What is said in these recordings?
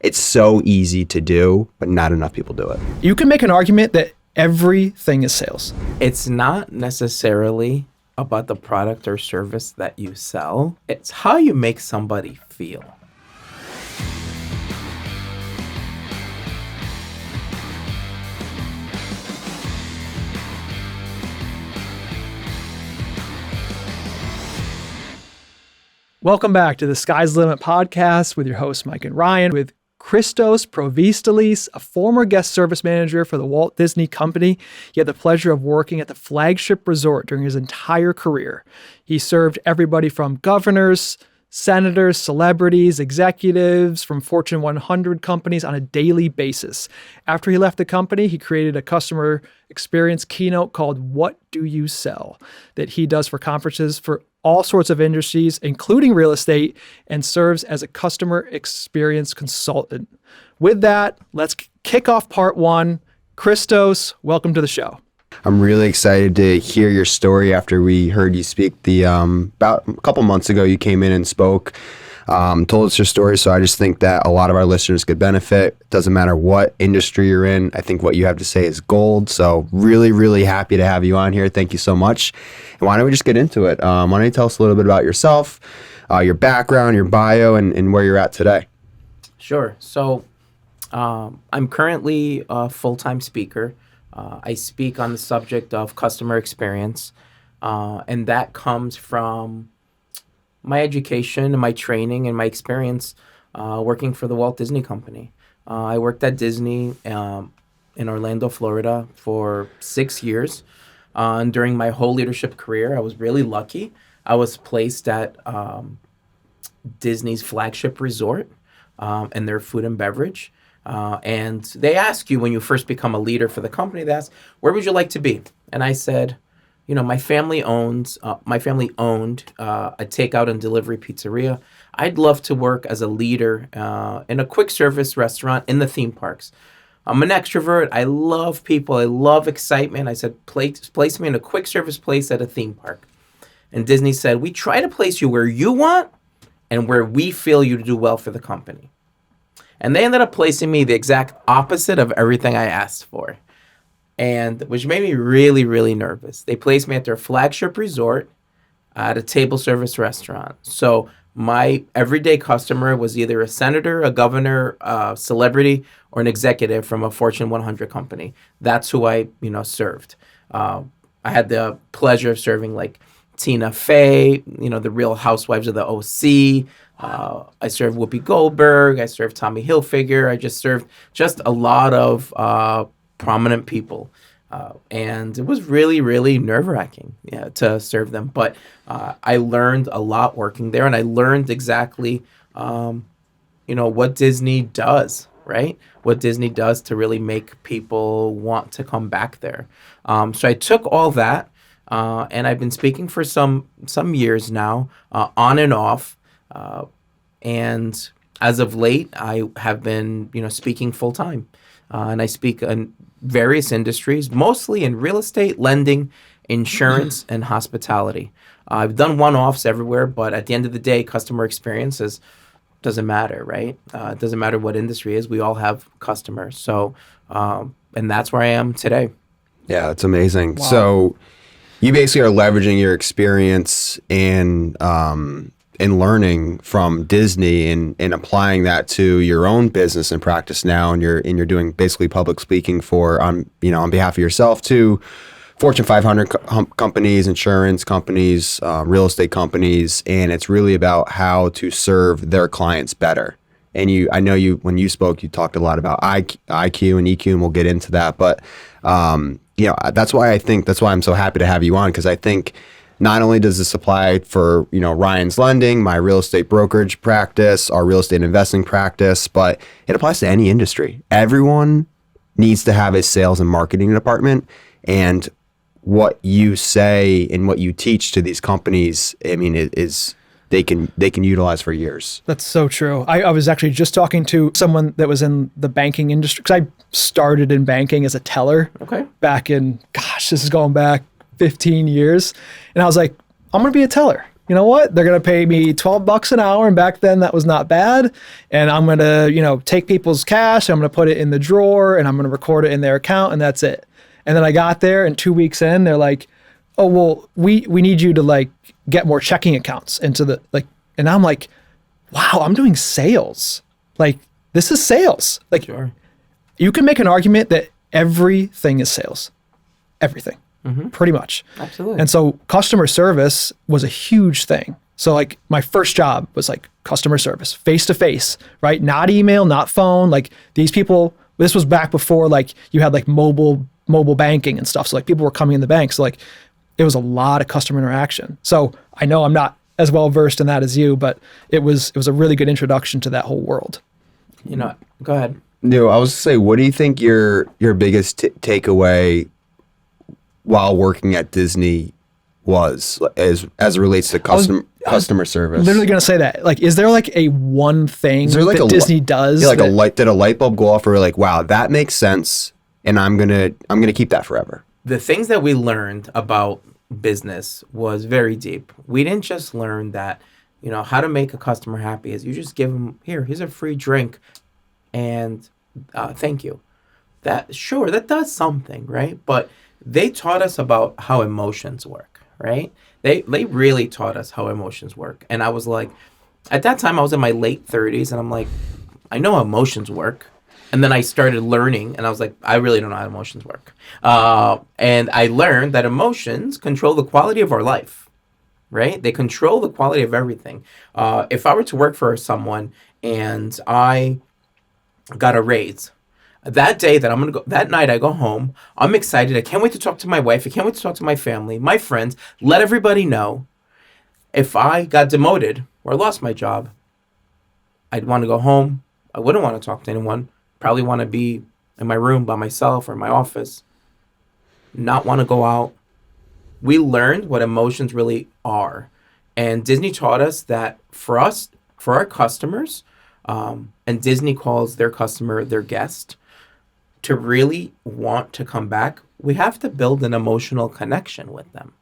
It's so easy to do, but not enough people do it. You can make an argument that everything is sales. It's not necessarily about the product or service that you sell. It's how you make somebody feel. Welcome back to the Sky's the Limit podcast with your hosts, Mike and Ryan, with Christos Provistalis, a former guest service manager for the Walt Disney Company. He had the pleasure of working at the flagship resort during his entire career. He served everybody from governors, senators, celebrities, executives from Fortune 100 companies on a daily basis. After he left the company, he created a customer experience keynote called What Do You Sell? That he does for conferences for all sorts of industries, including real estate, and serves as a customer experience consultant. With that, let's kick off part one. Christos, welcome to the show. I'm really excited to hear your story after we heard you speak. About a couple months ago, you came in and spoke, told us your story. So I just think that a lot of our listeners could benefit. It doesn't matter what industry you're in. I think what you have to say is gold. So really, really happy to have you on here. Thank you so much. And why don't we just get into it? Why don't you tell us a little bit about yourself, your background, your bio, and where you're at today? Sure. So I'm currently a full-time speaker. I speak on the subject of customer experience, and that comes from my education and my training and my experience working for the Walt Disney Company. I worked at Disney in Orlando, Florida for 6 years. And during my whole leadership career, I was really lucky. I was placed at Disney's flagship resort and their food and beverage. And they ask you when you first become a leader for the company, they ask, where would you like to be? And I said, you know, my family owned a takeout and delivery pizzeria. I'd love to work as a leader in a quick service restaurant in the theme parks. I'm an extrovert. I love people. I love excitement. I said, place me in a quick service place at a theme park. And Disney said, we try to place you where you want and where we feel you do well for the company. And they ended up placing me the exact opposite of everything I asked for, and which made me really, really nervous. They placed me at their flagship resort at a table service restaurant. So my everyday customer was either a senator, a governor, a celebrity, or an executive from a Fortune 100 company. That's who I, served. I had the pleasure of serving like Tina Fey, the Real Housewives of the OC. I served Whoopi Goldberg. I served Tommy Hilfiger. I just served a lot of prominent people. And it was really, really nerve-wracking to serve them. But I learned a lot working there, and I learned exactly, what Disney does, right? What Disney does to really make people want to come back there. So I took all that, and I've been speaking for some years now, on and off. And as of late, I have been, speaking full-time. And I speak in various industries, mostly in real estate, lending, insurance, and hospitality. I've done one-offs everywhere, but at the end of the day, customer experiences doesn't matter, right? It doesn't matter what industry it is. We all have customers. So, and that's where I am today. Yeah, it's amazing. Wow. So you basically are leveraging your experience in learning from Disney and applying that to your own business and practice now, and you're doing basically public speaking on behalf of yourself to Fortune 500 companies, insurance companies, real estate companies, and it's really about how to serve their clients better. And I know when you spoke, you talked a lot about IQ and EQ, and we'll get into that. But that's why I'm so happy to have you on, because I think not only does this apply for, Ryan's Lending, my real estate brokerage practice, our real estate investing practice, but it applies to any industry. Everyone needs to have a sales and marketing department, and what you say and what you teach to these companies, I mean, they can utilize for years. That's so true. I was actually just talking to someone that was in the banking industry, because I started in banking as a teller back in, this is going back 15 years. And I was like, I'm going to be a teller. you know what? They're going to pay me $12 an hour. And back then that was not bad. And I'm going to, take people's cash. I'm going to put it in the drawer and I'm going to record it in their account. And that's it. And then I got there and 2 weeks in, they're like, oh, well, we need you to like get more checking accounts into the like, and I'm like, wow, I'm doing sales. Like this is sales. Like Sure. you can make an argument that everything is sales, everything, pretty much. Absolutely. And so customer service was a huge thing. So like my first job was like customer service, face to face, right? Not email, not phone. Like these people, this was back before like you had like mobile banking and stuff. So like people were coming in the bank. So like it was a lot of customer interaction. So I know I'm not as well versed in that as you, but it was a really good introduction to that whole world. Go ahead. No, I was to say, what do you think your biggest takeaway while working at Disney was as it relates to customer service? Literally going to say that. Like, is there like a one thing that Disney does? Yeah, like did a light bulb go off, or like, wow, that makes sense, and I'm gonna keep that forever. The things that we learned about business was very deep. We didn't just learn that, how to make a customer happy is you just give them, here's a free drink and thank you. That does something, right? But they taught us about how emotions work, right? They really taught us how emotions work. And I was like, at that time I was in my late 30s and I'm like, I know how emotions work. And then I started learning, and I was like, I really don't know how emotions work. And I learned that emotions control the quality of our life, right? They control the quality of everything. If I were to work for someone and I got a raise, that day that night I go home, I'm excited. I can't wait to talk to my wife. I can't wait to talk to my family, my friends, let everybody know. If I got demoted or lost my job, I'd want to go home. I wouldn't want to talk to anyone. Probably want to be in my room by myself or in my office, not want to go out. We learned what emotions really are. And Disney taught us that for our customers, and Disney calls their customer their guest, to really want to come back, we have to build an emotional connection with them.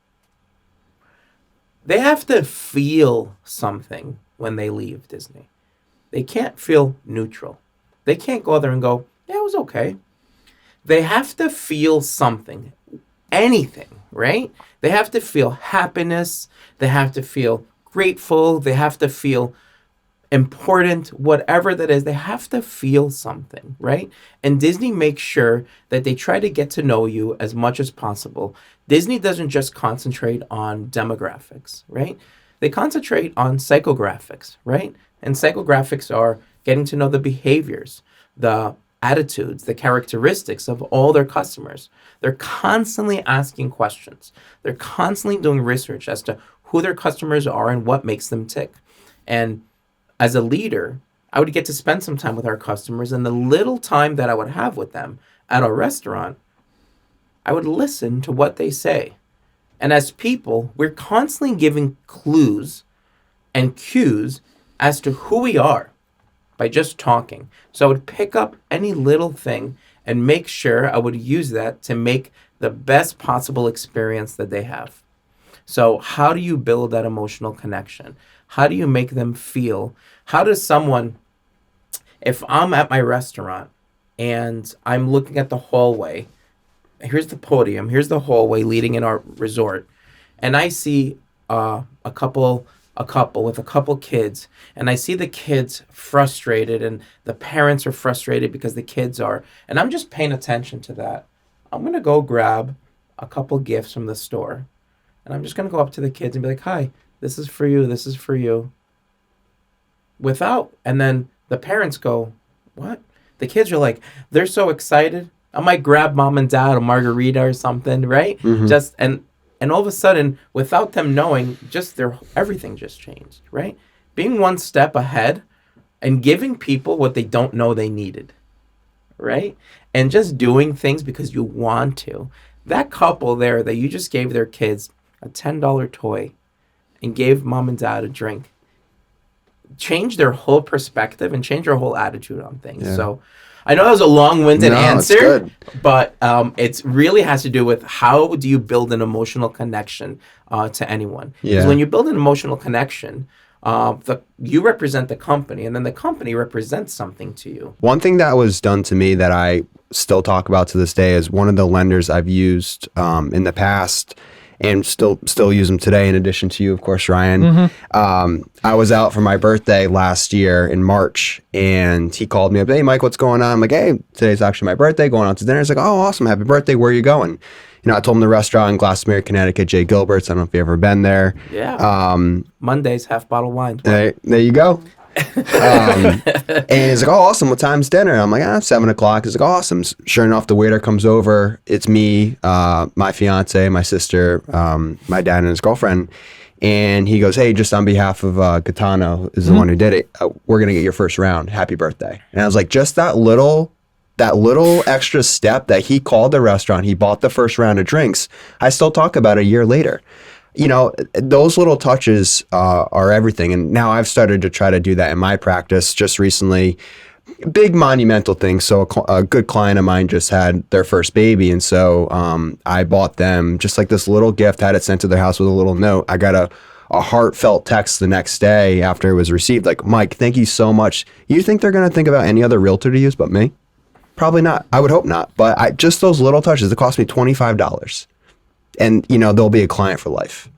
They have to feel something when they leave Disney. They can't feel neutral. They can't go there and go, yeah, it was okay. They have to feel something, anything, right? They have to feel happiness. They have to feel grateful. They have to feel important, whatever that is. They have to feel something, right? And Disney makes sure that they try to get to know you as much as possible. Disney doesn't just concentrate on demographics, right? They concentrate on psychographics, right? And psychographics are getting to know the behaviors, the attitudes, the characteristics of all their customers. They're constantly asking questions. They're constantly doing research as to who their customers are and what makes them tick. And as a leader, I would get to spend some time with our customers, and the little time that I would have with them at our restaurant, I would listen to what they say. And as people, we're constantly giving clues and cues as to who we are by just talking. So I would pick up any little thing and make sure I would use that to make the best possible experience that they have. So how do you build that emotional connection? How do you make them feel? How does someone, if I'm at my restaurant and I'm looking at the hallway, here's the podium, here's the hallway leading in our resort, and I see a couple with a couple kids, and I see the kids frustrated and the parents are frustrated because the kids are, and I'm just paying attention to that. I'm going to go grab a couple gifts from the store, and I'm just going to go up to the kids and be like, hi, this is for you, this is for you. And then the parents go, what? The kids are like, they're so excited. I might grab mom and dad a margarita or something, right? Mm-hmm. And all of a sudden, without them knowing, everything just changed, right? Being one step ahead and giving people what they don't know they needed, right? And just doing things because you want to. That couple there that you just gave their kids a $10 toy and gave mom and dad a drink, change their whole perspective and change their whole attitude on things. So I know that was a long-winded answer, but it really has to do with how do you build an emotional connection to anyone. Because when you build an emotional connection, you represent the company, and then the company represents something to you. One thing that was done to me that I still talk about to this day is one of the lenders I've used in the past and still use them today, in addition to you, of course, Ryan. I was out for my birthday last year in March, and he called me up, "Hey, Mike, what's going on?" I'm like, "Hey, today's actually my birthday, going out to dinner." He's like, "Oh, awesome, happy birthday, where are you going?" I told him the restaurant in Glastonbury, Connecticut, Jay Gilbert's. I don't know if you've ever been there. Yeah. Mondays, half bottle wine. There you go. And he's like, "Oh, awesome. What time's dinner?" I'm like, 7 o'clock. He's like, "Oh, awesome." Sure enough, the waiter comes over. It's me, my fiance, my sister, my dad, and his girlfriend. And he goes, "Hey, just on behalf of Gaetano, is the one who did it, we're going to get your first round. Happy birthday." And I was like, just that little extra step that he called the restaurant, he bought the first round of drinks. I still talk about it a year later. Those little touches are everything. And now I've started to try to do that in my practice just recently. Big monumental things. So a good client of mine just had their first baby. And so I bought them just like this little gift, had it sent to their house with a little note. I got a heartfelt text the next day after it was received. Like, "Mike, thank you so much. You think they're going to think about any other realtor to use but me?" Probably not. I would hope not. But just those little touches, it cost me $25. And, they'll be a client for life.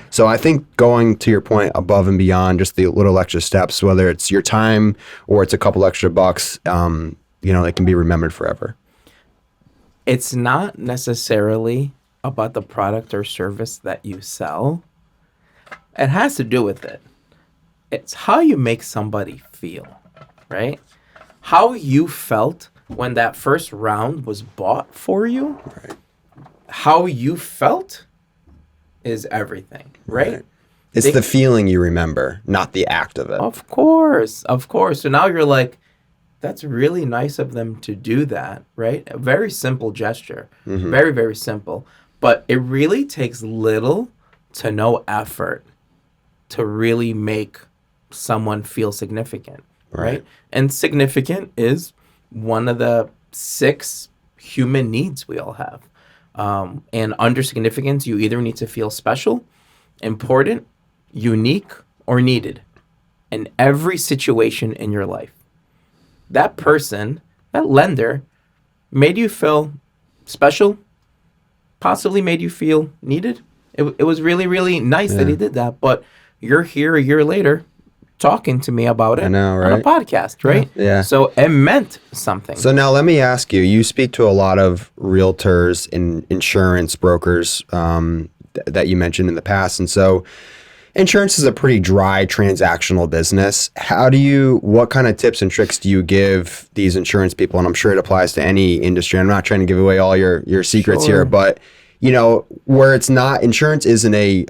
So I think going to your point above and beyond just the little extra steps, whether it's your time or it's a couple extra bucks, it can be remembered forever. It's not necessarily about the product or service that you sell. It has to do with it. It's how you make somebody feel, right? How you felt when that first round was bought for you. Right. How you felt is everything, right? It's the feeling you remember, not the act of it. Of course. So now you're like, that's really nice of them to do that, right? A very simple gesture. Very, very simple. But it really takes little to no effort to really make someone feel significant, right? And significant is one of the 6 human needs we all have. And under significance, you either need to feel special, important, unique, or needed in every situation in your life. That person, that lender, made you feel special, possibly made you feel needed. It was really, really nice that he did that. But you're here a year later talking to me about it on a podcast, right? Yeah. So it meant something. So now let me ask you, you speak to a lot of realtors and insurance brokers that you mentioned in the past. And so insurance is a pretty dry transactional business. What kind of tips and tricks do you give these insurance people? And I'm sure it applies to any industry. I'm not trying to give away all your secrets here, but where it's not, insurance isn't a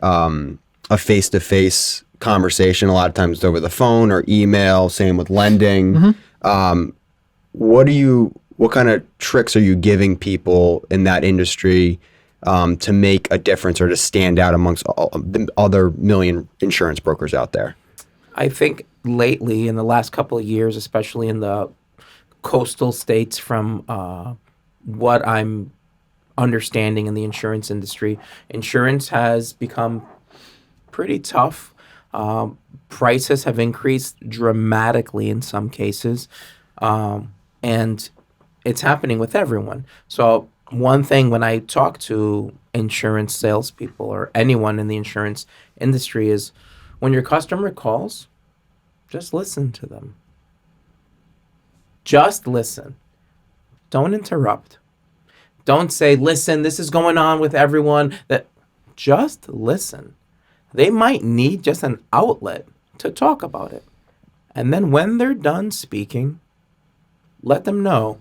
face-to-face conversation. A lot of times it's over the phone or email. Same with lending. What kind of tricks are you giving people in that industry to make a difference or to stand out amongst all the other million insurance brokers out there? I think lately, in the last couple of years, especially in the coastal states, from what I'm understanding in the insurance industry, insurance has become pretty tough. Prices have increased dramatically in some cases, and it's happening with everyone. So one thing when I talk to insurance salespeople or anyone in the insurance industry is when your customer calls, just listen to them. Just listen. Don't interrupt. Don't say, "Listen, this is going on with everyone." Just listen. They might need just an outlet to talk about it. And then when they're done speaking, let them know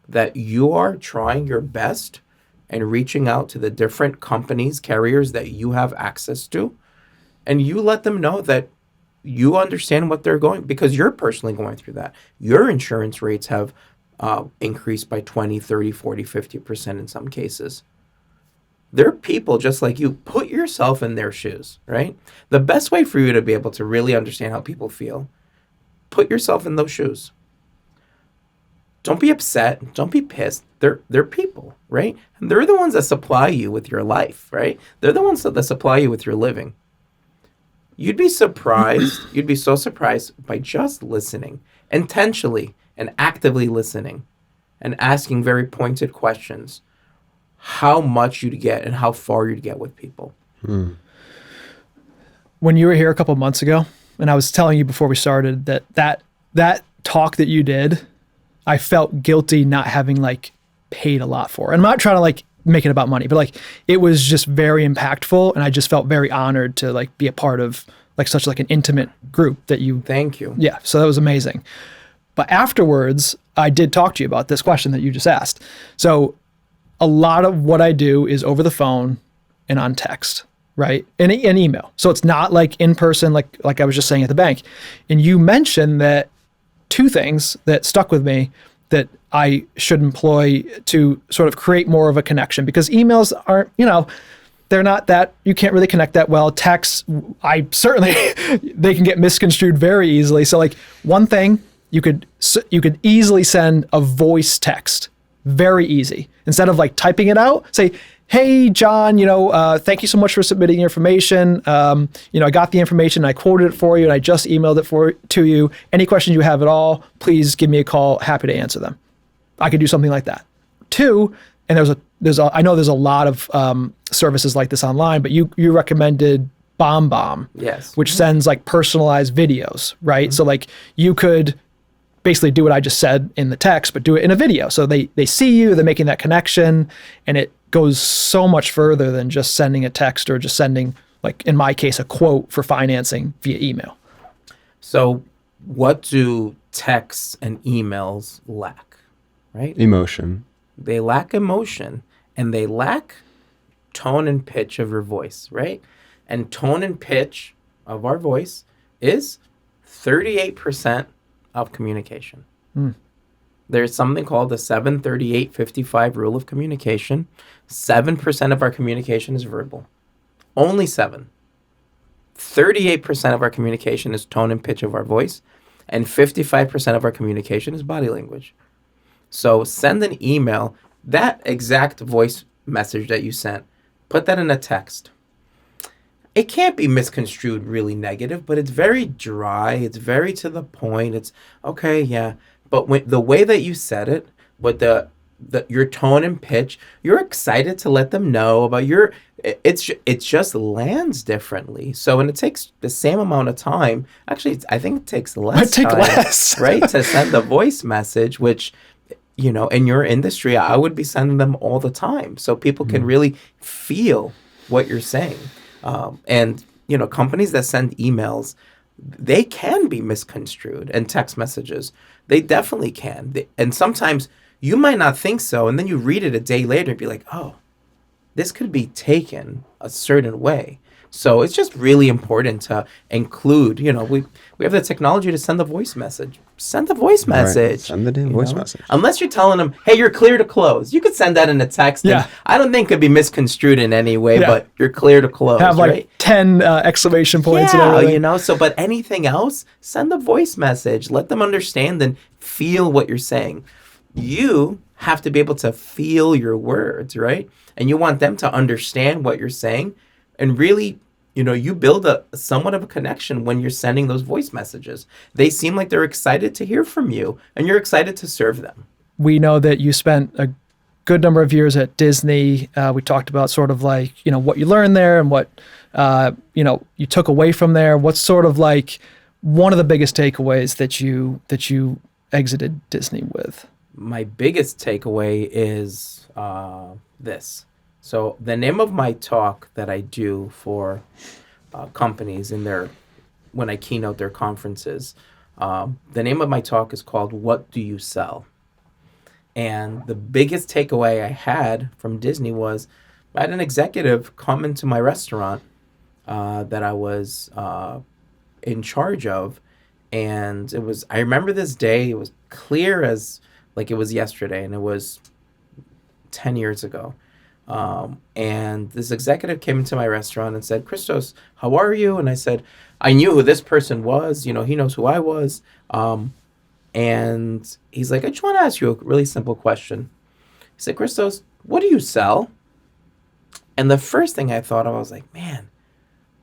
that you are trying your best and reaching out to the different companies, carriers that you have access to. And you let them know that you understand what they're going, because you're personally going through that. Your insurance rates have increased by 20, 30, 40, 50% in some cases. They're people just like you. Put yourself in their shoes, right? The best way for you to be able to really understand how people feel, put yourself in those shoes. Don't be upset. Don't be pissed. They're people, right? And they're the ones that supply you with your life, right? They're the ones that supply you with your living. You'd be surprised. You'd be so surprised by just listening, intentionally and actively listening and asking very pointed questions, how much you'd get and how far you'd get with people. When you were here a couple of months ago, and I was telling you before we started that talk that you did, I felt guilty not having like paid a lot for. And I'm not trying to like make it about money, but like it was just very impactful, and I just felt very honored to like be a part of like such like an intimate group that you. Thank you. Yeah, so that was amazing. But afterwards, I did talk to you about this question that you just asked. So a lot of what I do is over the phone and on text, right? And email. So it's not like in person, like I was just saying at the bank. And you mentioned that two things that stuck with me that I should employ to sort of create more of a connection, because emails aren't, they're not that, you can't really connect that well. Texts, I certainly, they can get misconstrued very easily. So like one thing, you could easily send a voice text, very easy. Instead of like typing it out, say, hey, John, thank you so much for submitting your information. I got the information, I quoted it for you, and I just emailed it to you. Any questions you have at all, please give me a call. Happy to answer them. I could do something like that. Two, and I know there's a lot of services like this online, but you recommended BombBomb, yes, which sends like personalized videos, right? Mm-hmm. So like you could basically do what I just said in the text, but do it in a video. So they see you, they're making that connection, and it goes so much further than just sending a text or just sending, like in my case, a quote for financing via email. So what do texts and emails lack, right? Emotion. They lack emotion, and they lack tone and pitch of your voice, right? And tone and pitch of our voice is 38% of communication. There's something called the 7-38-55 rule of communication. 7% of our communication is verbal. Only 7. 38% of our communication is tone and pitch of our voice, and 55% of our communication is body language. So send an email, that exact voice message that you sent, put that in a text. It can't be misconstrued really negative, but it's very dry. It's very to the point. It's okay, yeah. But the way that you said it, with your tone and pitch, you're excited to let them know about it just lands differently. So when it takes the same amount of time, actually, I think it takes less time, less. right, to send the voice message, which, in your industry, I would be sending them all the time so people can really feel what you're saying. And companies that send emails, they can be misconstrued, and text messages, they definitely can. And sometimes you might not think so, and then you read it a day later and be like, oh, this could be taken a certain way. So it's just really important to include, we have the technology to send the voice message. Send the voice message. Right. Send the damn voice message. Unless you're telling them, hey, you're clear to close. You could send that in a text. Yeah. And I don't think it could be misconstrued in any way, but you're clear to close. Have like right? 10 exclamation points and everything. But anything else, send the voice message. Let them understand and feel what you're saying. You have to be able to feel your words, right? And you want them to understand what you're saying. And really, you build somewhat of a connection when you're sending those voice messages. They seem like they're excited to hear from you, and you're excited to serve them. We know that you spent a good number of years at Disney. We talked about sort of like, what you learned there and what, you took away from there. What's sort of like one of the biggest takeaways that you exited Disney with? My biggest takeaway is this. So the name of my talk that I do for companies when I keynote their conferences, the name of my talk is called "What Do You Sell?" And the biggest takeaway I had from Disney was I had an executive come into my restaurant that I was in charge of, and I remember this day. It was clear as like it was yesterday, and it was 10 years ago. And this executive came into my restaurant and said, Christos, how are you? And I said, I knew who this person was. You know, he knows who I was. And he's like, I just want to ask you a really simple question. He said, Christos, what do you sell? And the first thing I thought of, I was like, man,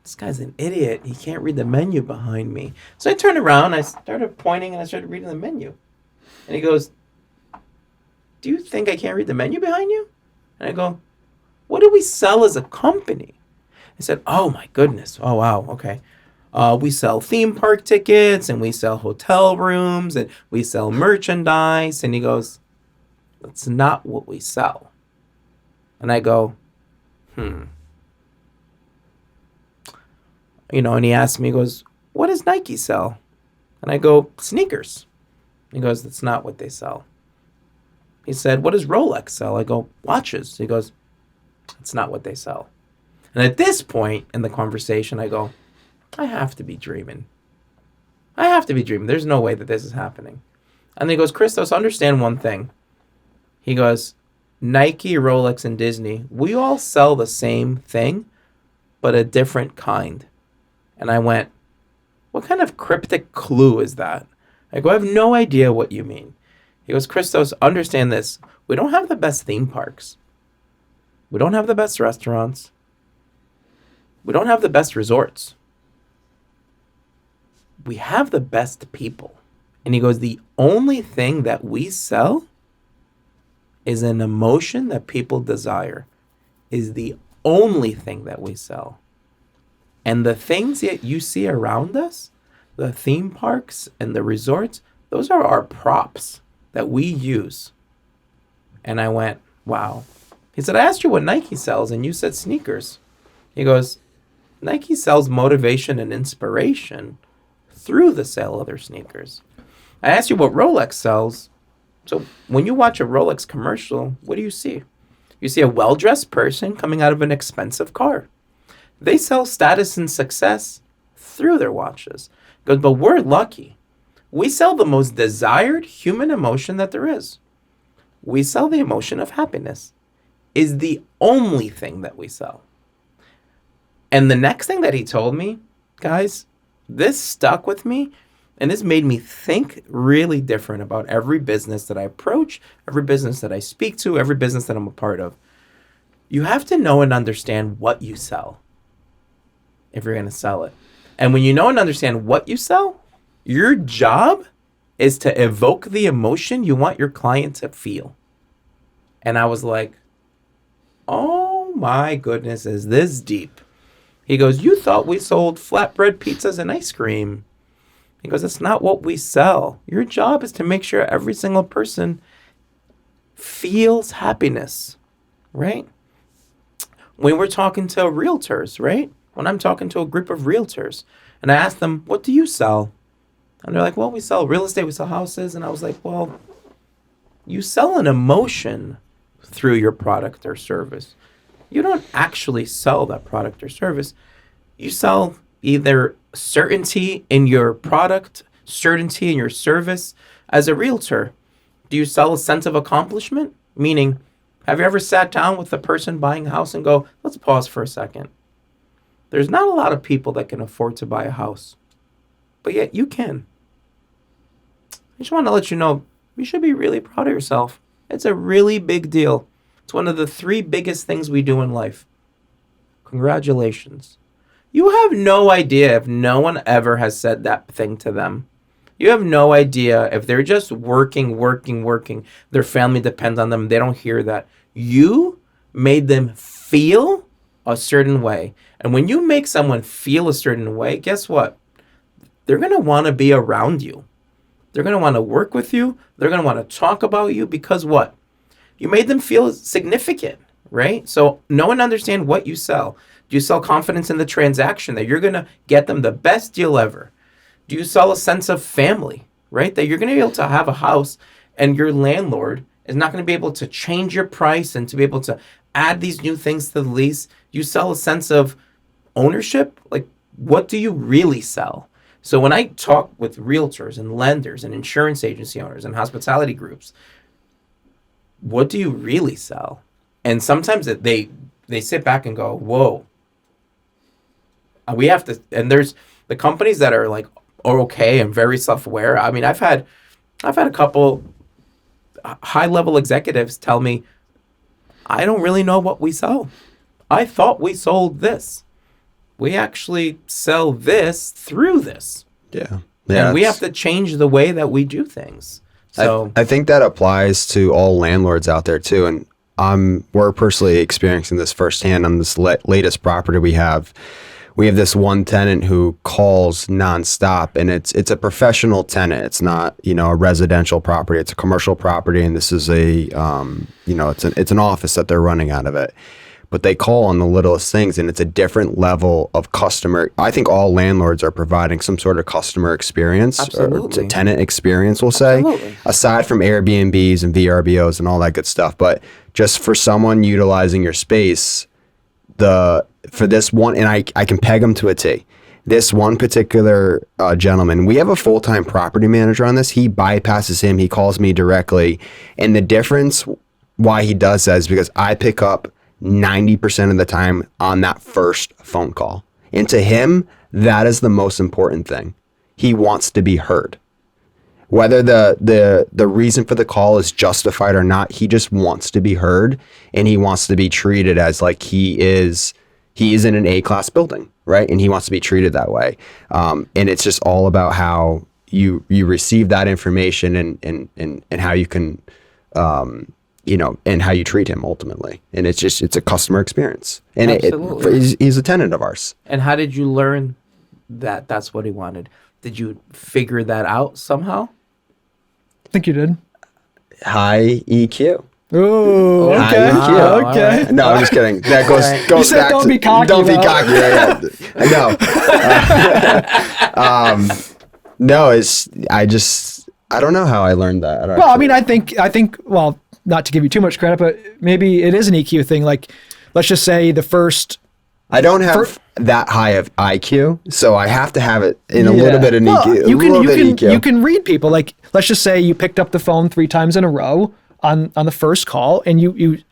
this guy's an idiot. He can't read the menu behind me. So I turned around, I started pointing, and I started reading the menu. And he goes, do you think I can't read the menu behind you? And I go, what do we sell as a company? He said, oh my goodness. Oh, wow. Okay. We sell theme park tickets, and we sell hotel rooms, and we sell merchandise. And he goes, that's not what we sell. And I go, You know, and he asked me, he goes, what does Nike sell? And I go, sneakers. He goes, that's not what they sell. He said, what does Rolex sell? I go, watches. He goes, that's not what they sell. And at this point in the conversation, I go, I have to be dreaming. I have to be dreaming. There's no way that this is happening. And he goes, Christos, understand one thing. He goes, Nike, Rolex, and Disney, we all sell the same thing, but a different kind. And I went, what kind of cryptic clue is that? I go, I have no idea what you mean. He goes, Christos, understand this. We don't have the best theme parks. We don't have the best restaurants. We don't have the best resorts. We have the best people. And he goes, the only thing that we sell is an emotion that people desire, is the only thing that we sell. And the things that you see around us, the theme parks and the resorts, those are our props that we use. And I went, wow. He said, I asked you what Nike sells, and you said sneakers. He goes, Nike sells motivation and inspiration through the sale of their sneakers. I asked you what Rolex sells. So when you watch a Rolex commercial, what do you see? You see a well-dressed person coming out of an expensive car. They sell status and success through their watches. He goes, but we're lucky. We sell the most desired human emotion that there is. We sell the emotion of happiness. Is the only thing that we sell. And the next thing that he told me, guys, this stuck with me, and this made me think really different about every business that I approach, every business that I speak to, every business that I'm a part of. You have to know and understand what you sell if you're going to sell it. And when you know and understand what you sell, your job is to evoke the emotion you want your client to feel. And I was like, oh my goodness, is this deep? He goes, you thought we sold flatbread pizzas and ice cream. He goes, that's not what we sell. Your job is to make sure every single person feels happiness, right? When we're talking to realtors, right? When I'm talking to a group of realtors and I ask them, what do you sell? And they're like, well, we sell real estate, we sell houses. And I was like, well, you sell an emotion through your product or service. You don't actually sell that product or service. You sell either certainty in your product, certainty in your service. As a realtor, do you sell a sense of accomplishment? Meaning, have you ever sat down with the person buying a house and go, let's pause for a second. There's not a lot of people that can afford to buy a house, but yet you can. I just want to let you know, you should be really proud of yourself. It's a really big deal. It's one of the 3 biggest things we do in life. Congratulations. You have no idea if no one ever has said that thing to them. You have no idea if they're just working. Their family depends on them. They don't hear that. You made them feel a certain way. And when you make someone feel a certain way, guess what? They're going to want to be around you. They're going to want to work with you. They're going to want to talk about you because what? You made them feel significant, right? So know and understand what you sell. Do you sell confidence in the transaction that you're going to get them the best deal ever? Do you sell a sense of family, right? That you're going to be able to have a house and your landlord is not going to be able to change your price and to be able to add these new things to the lease. You sell a sense of ownership. Like, what do you really sell? So when I talk with realtors and lenders and insurance agency owners and hospitality groups, what do you really sell? And sometimes they sit back and go, whoa. We have to, and there's the companies that are like, are okay and very self-aware. I mean, I've had a couple high-level executives tell me, I don't really know what we sell. I thought we sold this. We actually sell this through this. Yeah. And we have to change the way that we do things. So I think that applies to all landlords out there too. And we're personally experiencing this firsthand on this latest property we have. We have this one tenant who calls nonstop, and it's a professional tenant. It's not, a residential property. It's a commercial property, and this is it's an office that they're running out of it. But they call on the littlest things, and it's a different level of customer. I think all landlords are providing some sort of customer experience, Absolutely. or tenant experience, we'll say, Absolutely. aside from Airbnbs and VRBOs and all that good stuff. But just for someone utilizing your space, for this one, and I can peg them to a T. This one particular gentleman, we have a full-time property manager on this. He bypasses him. He calls me directly. And the difference why he does that is because I pick up 90% of the time on that first phone call. And to him, that is the most important thing. He wants to be heard. Whether the reason for the call is justified or not, he just wants to be heard, and he wants to be treated as like he is in an A-class building, right? And he wants to be treated that way. And it's just all about how you receive that information and how you can and how you treat him ultimately. And it's a customer experience. And he's a tenant of ours. And how did you learn that that's what he wanted? Did you figure that out somehow? I think you did. High EQ. Oh, okay. High EQ. Okay. Right. No, I'm just kidding. That goes You said back don't to be cocky. don't be though. cocky. I know. No, I don't know how I learned that. Well, I mean, I think, well, not to give you too much credit, but maybe it is an EQ thing. Like, let's just say the first. I don't have that high of IQ, so I have to have it in a little bit of EQ. You can read people. Like, let's just say you picked up the phone 3 times in a row on the first call, and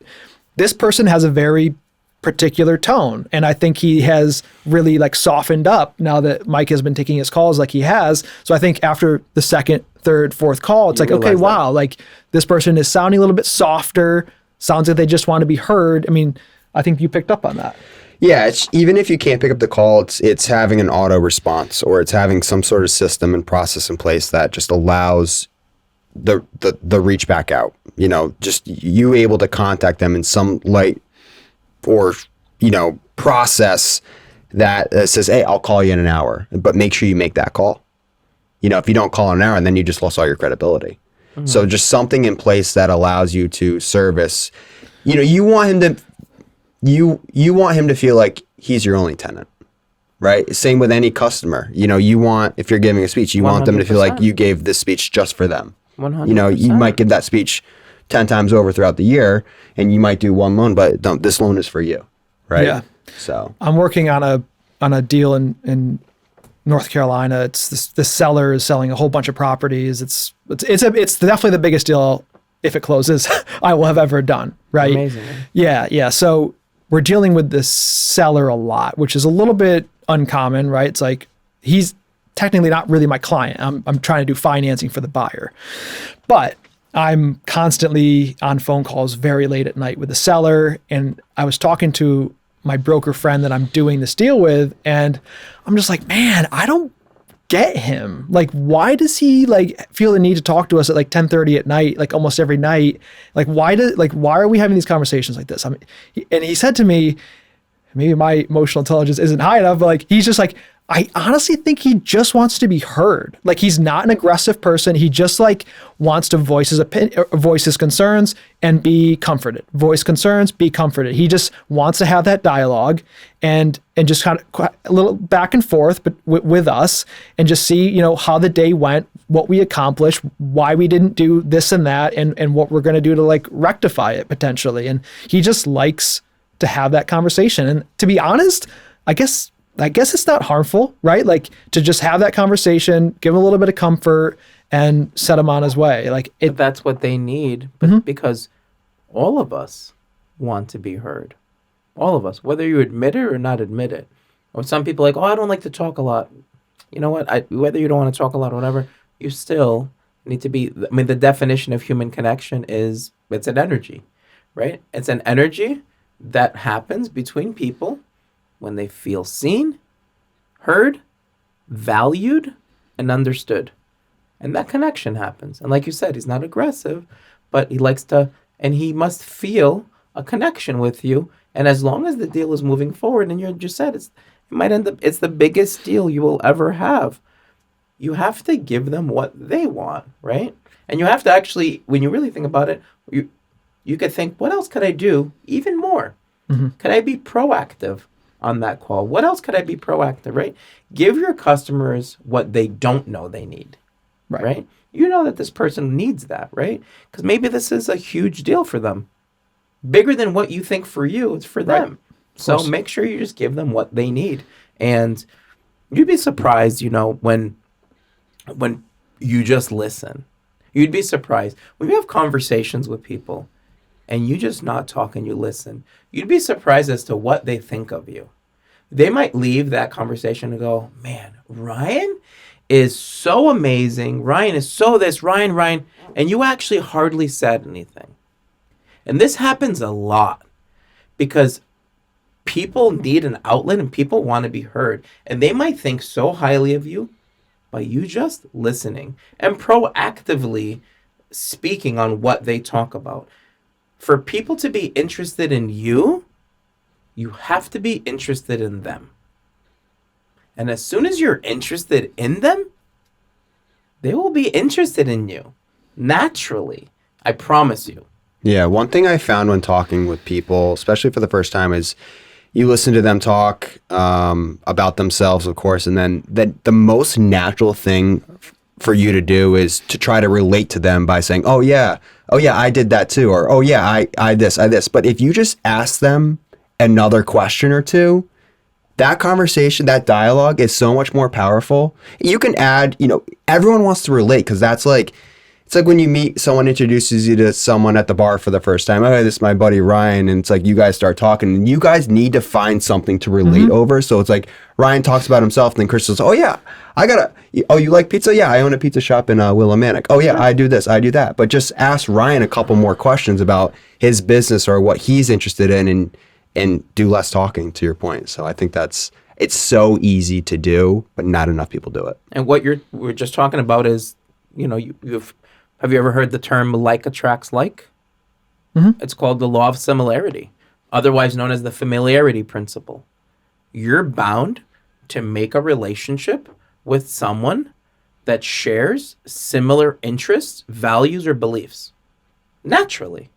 this person has a very particular tone, and I think he has really like softened up now that Mike has been taking his calls like he has. So I think after the second, third, fourth call, it's like, okay, wow, like this person is sounding a little bit softer. Sounds like they just want to be heard. I mean, I think you picked up on that. Yeah, even if you can't pick up the call, it's having an auto response, or it's having some sort of system and process in place that just allows the reach back out. Just you able to contact them in some light or process that says, hey, I'll call you in an hour, but make sure you make that call. If you don't call in an hour, then you just lost all your credibility. Mm-hmm. So just something in place that allows you to service. You want him to. You want him to feel like he's your only tenant, right? Same with any customer. You want, if you're giving a speech, you 100%. Want them to feel like you gave this speech just for them. 100%. You might give that speech 10 times over throughout the year, and you might do one loan, but this loan is for you, right? Yeah. So I'm working on a deal in North Carolina. It's the seller is selling a whole bunch of properties. It's definitely the biggest deal, if it closes, I will have ever done, right? Amazing. Yeah. So we're dealing with the seller a lot, which is a little bit uncommon, right? It's like he's technically not really my client. I'm trying to do financing for the buyer, but I'm constantly on phone calls very late at night with the seller. And I was talking to my broker friend that I'm doing this deal with, and I'm just like, man, I don't get him. Like, why does he feel the need to talk to us at 10:30 at night, almost every night? Why are we having these conversations like this? And he said to me, maybe my emotional intelligence isn't high enough, but he's just like, I honestly think he just wants to be heard. He's not an aggressive person. He just wants to voice his opinion, voice his concerns, and be comforted. Voice concerns, be comforted. He just wants to have that dialogue and just kind of a little back and forth, but with us, and just see how the day went, what we accomplished, why we didn't do this and that, and what we're going to do to rectify it potentially. And he just likes to have that conversation. And to be honest, I guess it's not harmful, right? To just have that conversation, give him a little bit of comfort, and set him on his way. But that's what they need, but because all of us want to be heard. All of us, whether you admit it or not admit it. Or some people like, oh, I don't like to talk a lot. You know what? Whether you don't want to talk a lot or whatever, you still need to be. I mean, the definition of human connection is it's an energy, right? It's an energy that happens between people when they feel seen, heard, valued, and understood. And that connection happens. And like you said, he's not aggressive, but he likes to, and he must feel a connection with you. And as long as the deal is moving forward, and you just said it might end up, it's the biggest deal you will ever have. You have to give them what they want, right? And you have to actually, when you really think about it, you could think, what else could I do even more? Mm-hmm. Could I be proactive on that call? What else could I be proactive, right? Give your customers what they don't know they need, right? You know that this person needs that, right? Because maybe this is a huge deal for them. Bigger than what you think for you, it's for them. So make sure you just give them what they need. And you'd be surprised, when you just listen. You'd be surprised. When you have conversations with people and you just not talk and you listen, you'd be surprised as to what they think of you. They might leave that conversation and go, man, Ryan is so amazing. Ryan is so this, Ryan. And you actually hardly said anything. And this happens a lot because people need an outlet and people want to be heard. And they might think so highly of you by you just listening and proactively speaking on what they talk about. For people to be interested in you, you have to be interested in them. And as soon as you're interested in them, they will be interested in you naturally. I promise you. Yeah, one thing I found when talking with people, especially for the first time, is you listen to them talk about themselves, of course, and then the most natural thing for you to do is to try to relate to them by saying, oh yeah, I did that too, or oh yeah, I this. But if you just ask them another question or two, that conversation, that dialogue is so much more powerful. You can add, everyone wants to relate because that's like, it's like when you meet someone, introduces you to someone at the bar for the first time. Oh, this is my buddy Ryan. And it's like you guys start talking and you guys need to find something to relate over. So it's like Ryan talks about himself and then Chris says, oh yeah, you like pizza? Yeah, I own a pizza shop in Willimantic. Oh yeah, I do this, I do that. But just ask Ryan a couple more questions about his business or what he's interested in and do less talking, to your point. So I think it's so easy to do, but not enough people do it. And what we're just talking about is, have you ever heard the term like attracts like? Mm-hmm. It's called the law of similarity, otherwise known as the familiarity principle. You're bound to make a relationship with someone that shares similar interests, values, or beliefs. Naturally.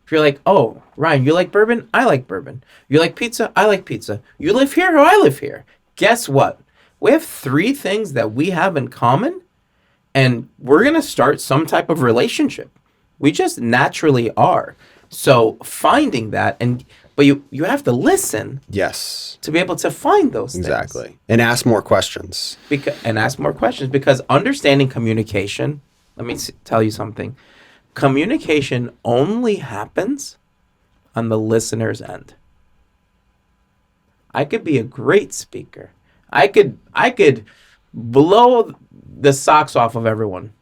If you're like, oh, Ryan, you like bourbon? I like bourbon. You like pizza? I like pizza. You live here or I live here? Guess what? We have 3 things that we have in common. And we're going to start some type of relationship. We just naturally are. So finding that, but you have to listen. Yes. To be able to find those things. Exactly. And ask more questions. Because understanding communication, let me tell you something. Communication only happens on the listener's end. I could be a great speaker. I could blow the socks off of everyone.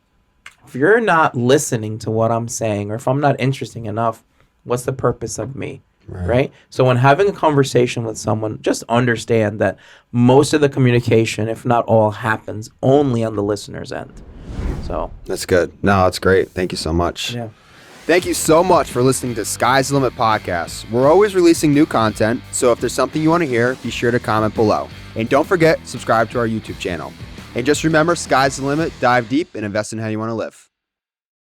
If you're not listening to what I'm saying, or if I'm not interesting enough, what's the purpose of me? Right? So when having a conversation with someone, just understand that most of the communication, if not all, happens only on the listener's end. So that's good. No, that's great. Thank you so much. Yeah. Thank you so much for listening to Sky's the Limit podcast. We're always releasing new content, so if there's something you want to hear, be sure to comment below. And don't forget, subscribe to our YouTube channel. And just remember, sky's the limit, dive deep, and invest in how you want to live.